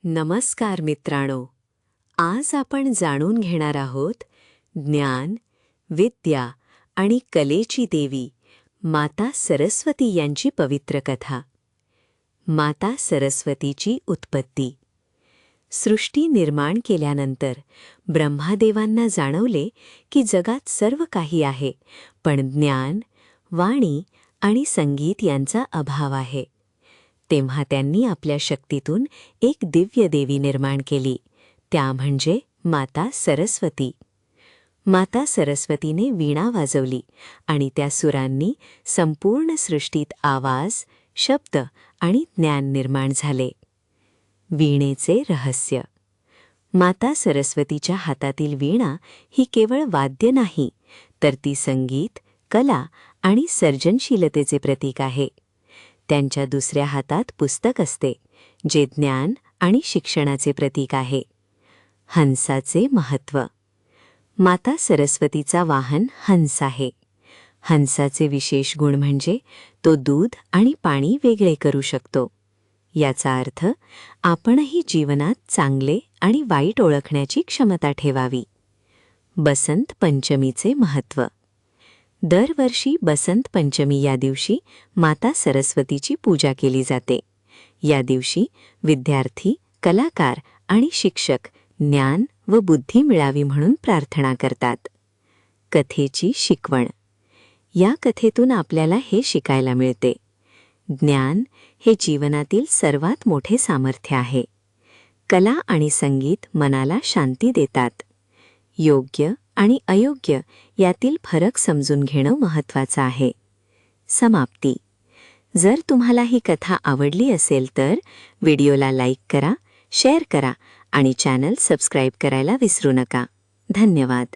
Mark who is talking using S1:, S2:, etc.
S1: नमस्कार मित्रांनो, आज आपण जाणून घेणार आहोत ज्ञान, विद्या आणि कलेची देवी माता सरस्वती यांची पवित्र कथा. माता सरस्वतीची उत्पत्ती. सृष्टी निर्माण केल्यानंतर ब्रह्मादेवांना जाणवले की जगात सर्व काही आहे, पण ज्ञान, वाणी आणि संगीत यांचा अभाव आहे. तेव्हा त्यांनी आपल्या शक्तीतून एक दिव्य देवी निर्माण केली, त्या म्हणजे माता सरस्वती. माता सरस्वतीने वीणा वाजवली आणि त्या सुरांनी संपूर्ण सृष्टीत आवाज, शब्द आणि ज्ञान निर्माण झाले. वीणेचे रहस्य. माता सरस्वतीच्या हातातील वीणा ही केवळ वाद्य नाही, तर ती संगीत, कला आणि सर्जनशीलतेचे प्रतीक आहे. त्यांच्या दुसऱ्या हातात पुस्तक असते, जे ज्ञान आणि शिक्षणाचे प्रतीक आहे. हंसाचे महत्त्व. माता सरस्वतीचा वाहन हंस आहे. हंसाचे विशेष गुण म्हणजे तो दूध आणि पाणी वेगळे करू शकतो. याचा अर्थ आपणही जीवनात चांगले आणि वाईट ओळखण्याची क्षमता ठेवावी. बसंत पंचमीचे महत्त्व. दरवर्षी बसंत पंचमी या दिवशी माता सरस्वतीची पूजा केली जाते. या दिवशी विद्यार्थी, कलाकार आणि शिक्षक ज्ञान व बुद्धी मिळावी म्हणून प्रार्थना करतात. कथेची शिकवण. या कथेतून आपल्याला हे शिकायला मिळते: ज्ञान हे जीवनातील सर्वात मोठे सामर्थ्य आहे. कला आणि संगीत मनाला शांती देतात. योग्य आणि अयोग्य यातील फरक समजून घेणं महत्त्वाचं आहे. समाप्ती. जर तुम्हाला ही कथा आवडली असेल तर व्हिडिओला लाईक करा, शेअर करा आणि चॅनल सबस्क्राईब करायला विसरू नका. धन्यवाद.